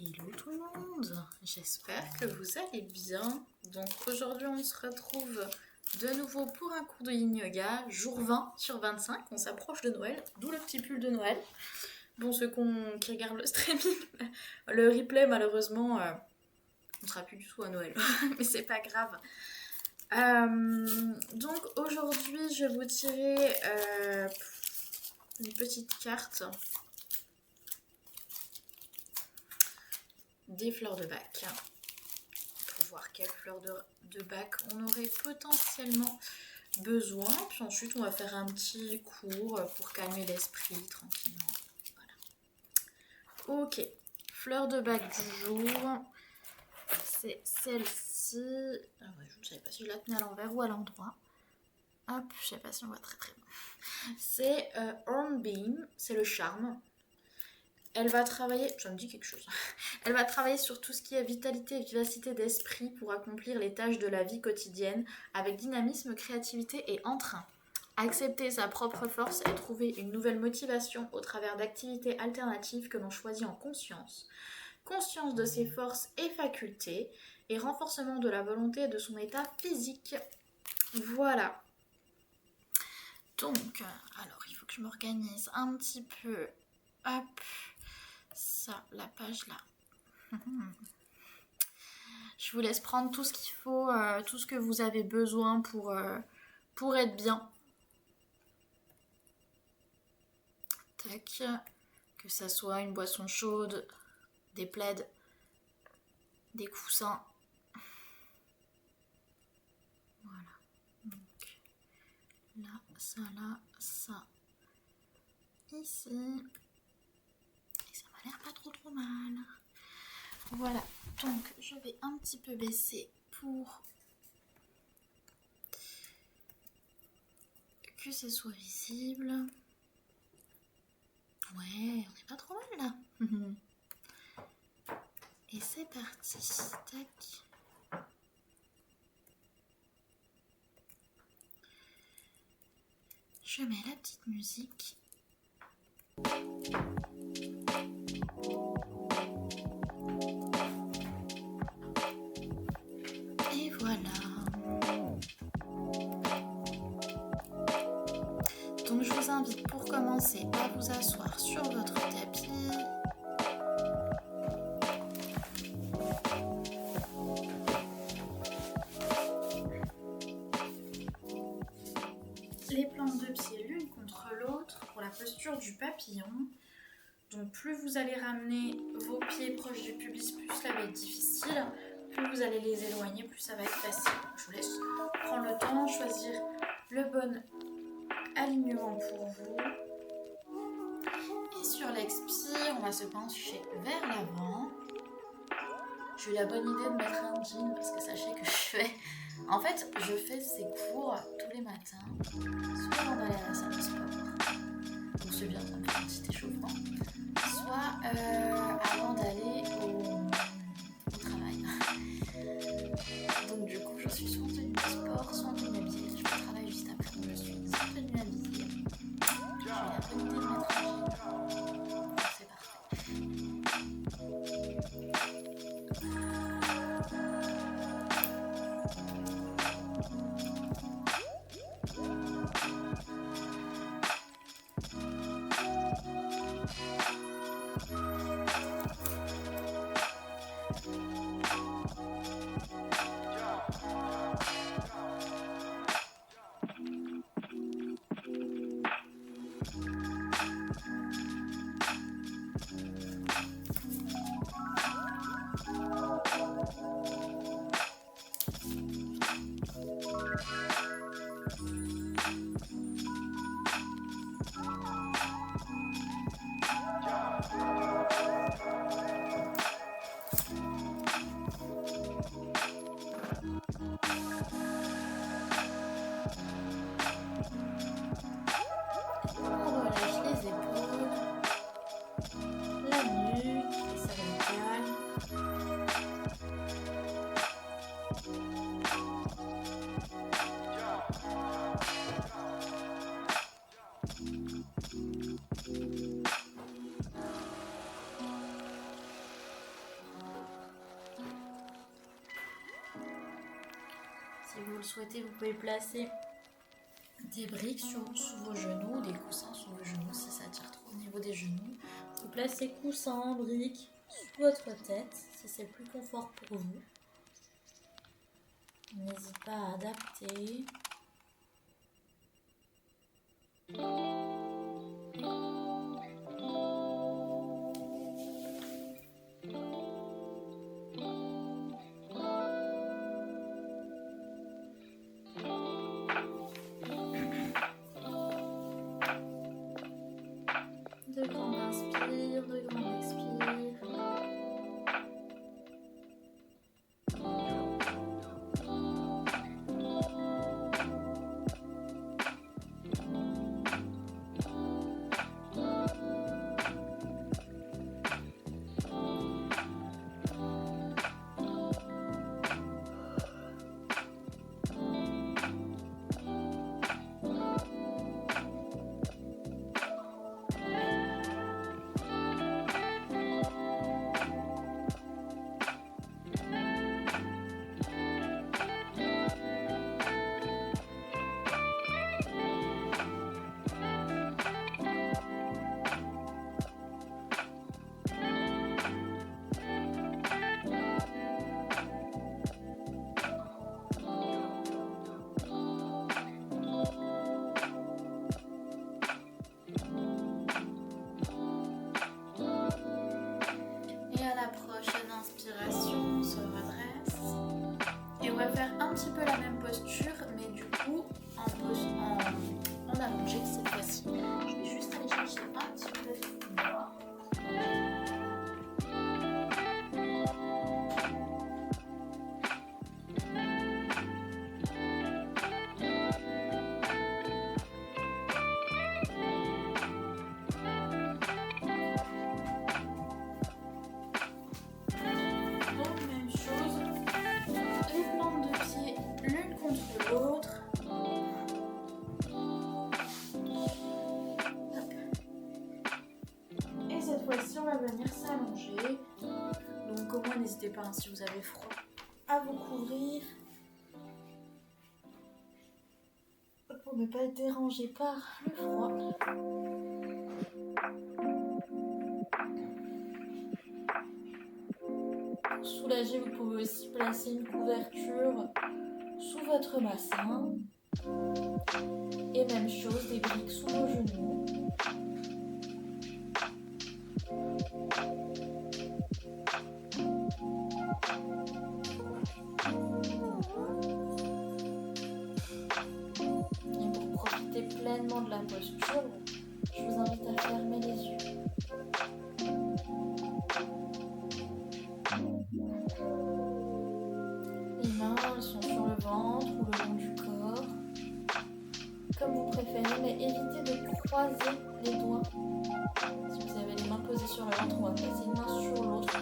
Hello tout le monde, j'espère que vous allez bien. Donc aujourd'hui on se retrouve de nouveau pour un cours de Yin Yoga, jour 20 sur 25, on s'approche de Noël, d'où le petit pull de Noël. Bon, ceux qui regardent le streaming, le replay malheureusement, on sera plus du tout à Noël, mais c'est pas grave. Donc aujourd'hui je vais vous tirer une petite carte des fleurs de Bach pour voir quelles fleurs de Bach on aurait potentiellement besoin. Puis ensuite on va faire un petit cours pour calmer l'esprit tranquillement. Voilà. Ok, fleur de Bach du jour, c'est celle-ci. Ah ouais, je ne savais pas si je la tenais à l'envers ou à l'endroit. Hop, je sais pas si on voit très bien. C'est Hornbeam, c'est le charme. Elle va travailler, ça me dit quelque chose, elle va travailler sur tout ce qui est vitalité et vivacité d'esprit pour accomplir les tâches de la vie quotidienne avec dynamisme, créativité et entrain. Accepter sa propre force et trouver une nouvelle motivation au travers d'activités alternatives que l'on choisit en conscience. Conscience de ses forces et facultés et renforcement de la volonté et de son état physique. Voilà. Donc, alors il faut que je m'organise un petit peu. Hop. Ça, la page là. Je vous laisse prendre tout ce qu'il faut, tout ce que vous avez besoin pour être bien. Tac. Que ça soit une boisson chaude, des plaids, des coussins. Voilà. Donc là, ça. Ici. Et ça m'a l'air pas trop mal. Voilà, donc je vais un petit peu baisser pour que ce soit visible. Ouais, on n'est pas trop mal là. Et c'est parti. Tac. Je mets la petite musique. Et voilà. Donc je vous invite pour commencer à vous asseoir sur votre tapis. Les plantes de pied l'une contre l'autre pour la posture du papillon. Donc plus vous allez ramener vos pieds proches du pubis, plus ça va être difficile. Plus vous allez les éloigner, plus ça va être facile. Je vous laisse prendre le temps, choisir le bon alignement pour vous. Et sur l'expire, on va se pencher vers l'avant. J'ai eu la bonne idée de mettre un jean parce que sachez que je fais ces cours tous les matins, soit avant d'aller à la salle de sport, donc c'est bien de faire un petit échauffement, soit avant d'aller au travail. Donc du coup, je suis soit en tenue de sport, soit en tenue habillée. Je vais au travail juste après, donc je suis sans tenue habillée. J'ai eu la bonne idée de mettre un jean. Donc c'est parfait. le souhaitez, vous pouvez placer des briques sous vos genoux, des coussins sous vos genoux si ça tire trop au niveau des genoux. Vous placez coussins, briques sous votre tête si c'est plus confort pour vous. N'hésitez pas à adapter. De grands inspires, de grands expires. Inspiration, on se redresse et on va faire un petit peu la même posture mais du coup en allongé cette fois-ci. Je vais juste aller chercher un petit peu de noir. On va venir s'allonger. Donc au moins n'hésitez pas si vous avez froid à vous couvrir pour ne pas être dérangé par le froid. Pour soulager, vous pouvez aussi placer une couverture sous votre bassin et même chose, des briques sous vos genoux. Pleinement de la posture, je vous invite à fermer les yeux. Les mains, elles sont sur le ventre ou le long du corps, comme vous préférez, mais évitez de croiser les doigts. Si vous avez les mains posées sur le ventre, on va placer une main sur l'autre.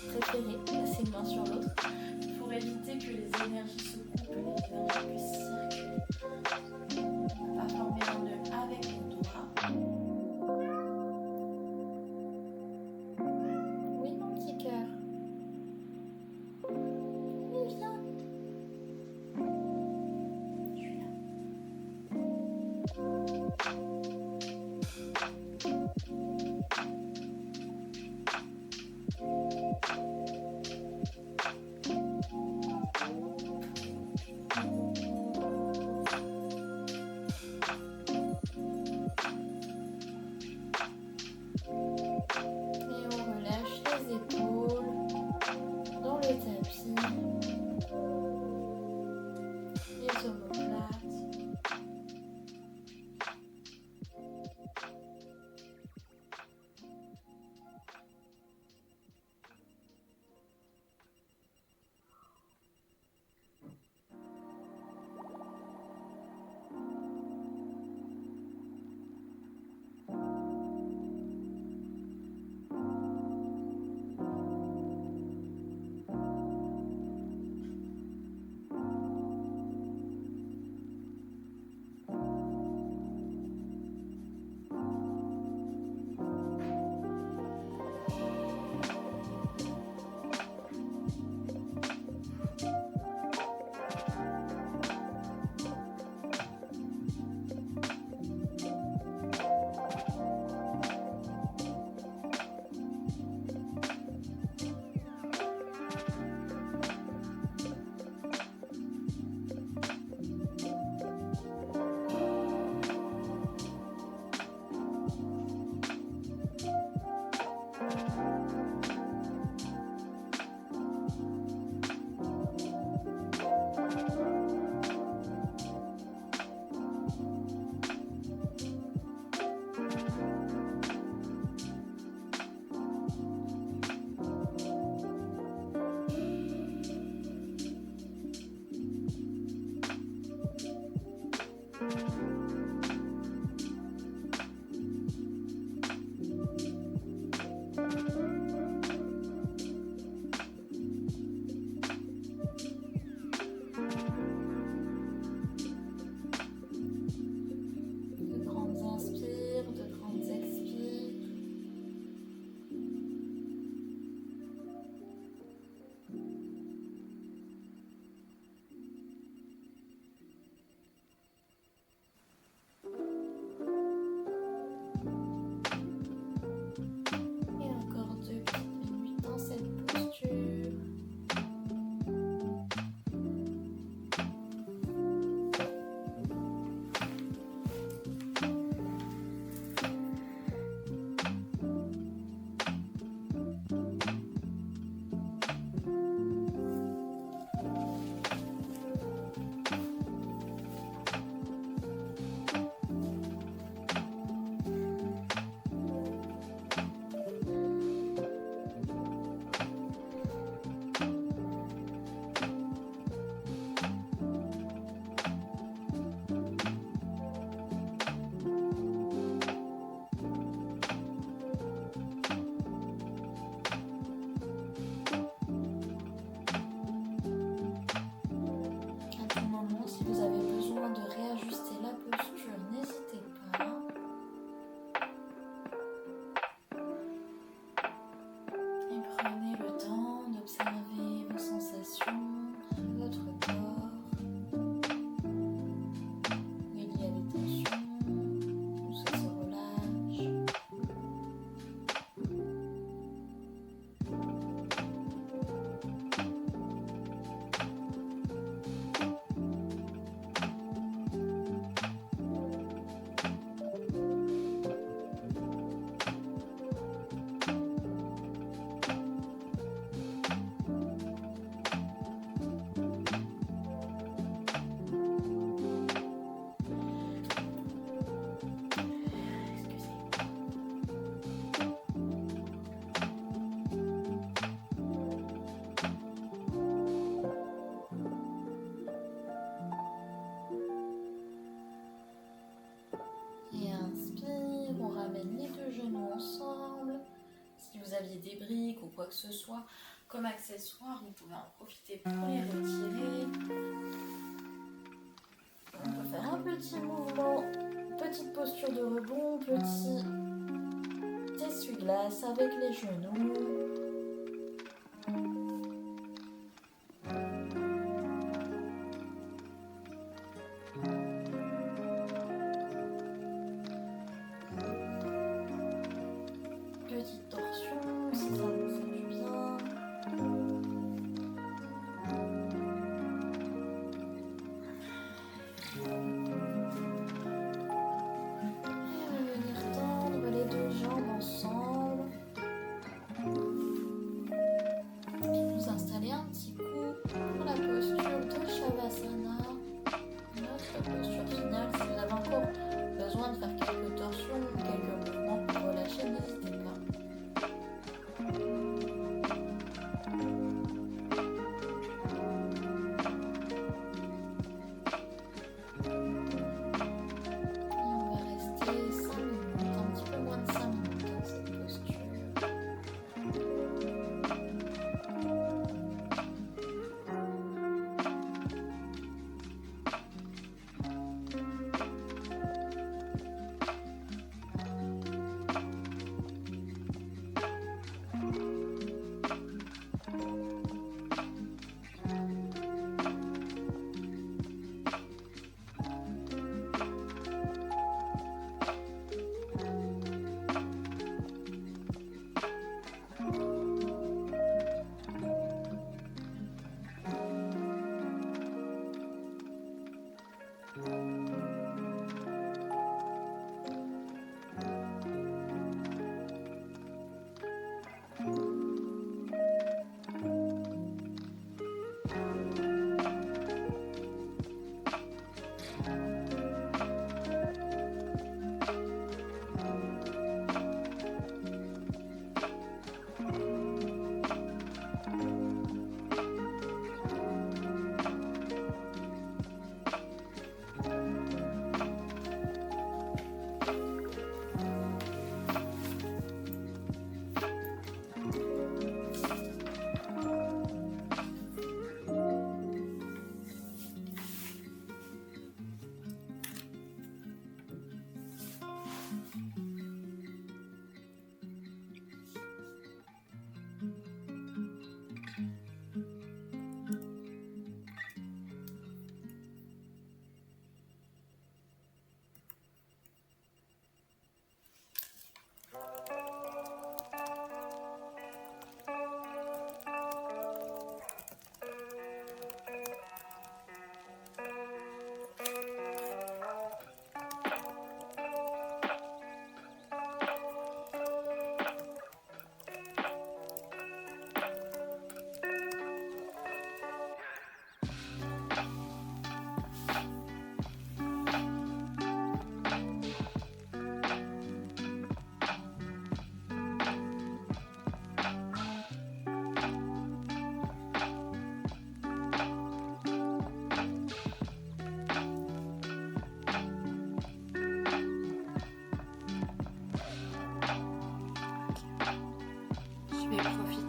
Préférez placer une main sur l'autre pour éviter que les énergies se coupent et les énergies puissent circuler. On va former un nœud avec les doigts. Oui, mon petit cœur. Oui, viens. Je suis là. aviez des briques ou quoi que ce soit comme accessoire, vous pouvez en profiter pour les retirer. On peut faire un petit mouvement, petite posture de rebond, petit essuie-glace avec les genoux. Petite torsion si ça vous fait du bien. Et revenir tendre les deux jambes ensemble. Puis nous installer un petit coup pour la posture de Shavasana. Notre posture finale. Si vous avez encore besoin de faire quelques torsions ou quelques mouvements pour relâcher, n'hésitez pas.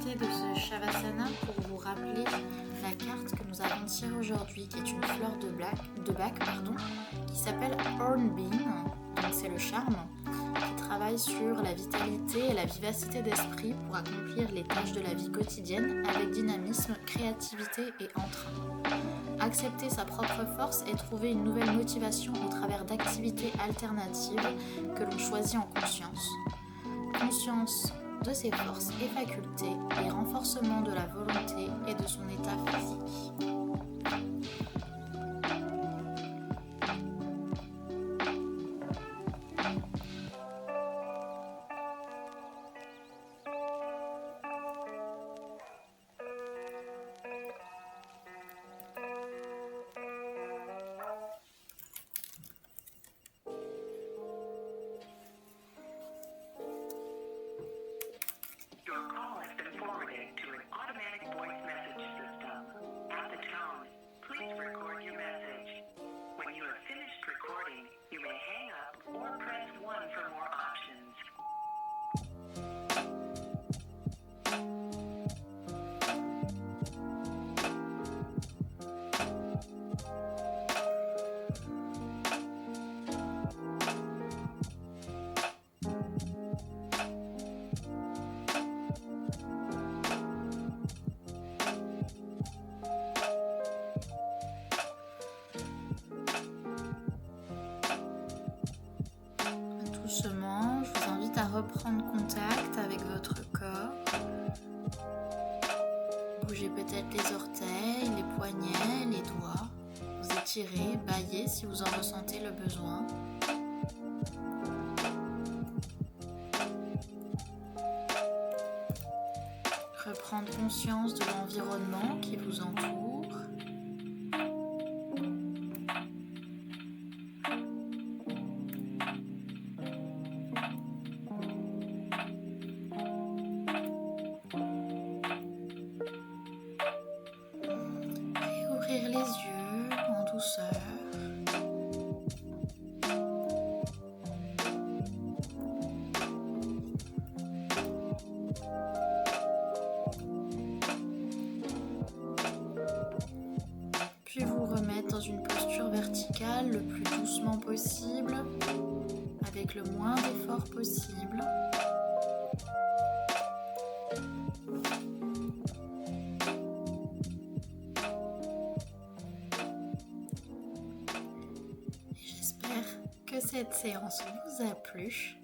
De ce Shavasana pour vous rappeler la carte que nous avons tirée aujourd'hui, qui est une fleur de bac, qui s'appelle Hornbeam. Donc c'est le charme qui travaille sur la vitalité et la vivacité d'esprit pour accomplir les tâches de la vie quotidienne avec dynamisme, créativité et entrain. Accepter sa propre force et trouver une nouvelle motivation au travers d'activités alternatives que l'on choisit en conscience. Conscience de ses forces et facultés et renforcement de la volonté et de son état physique. Your call has been forwarded to an automatic voice message system. At the tone, Bougez peut-être les orteils, les poignets, les doigts. Vous étirez, bâillez si vous en ressentez le besoin. Reprendre conscience de l'environnement qui vous entoure. Et ouvrir les yeux en douceur. Puis vous remettre dans une posture verticale le plus doucement possible, avec le moins d'effort possible. Et j'espère que cette séance vous a plu.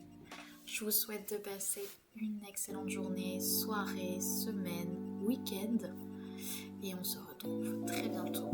Je vous souhaite de passer une excellente journée, soirée, semaine, week-end. Et on se retrouve très bientôt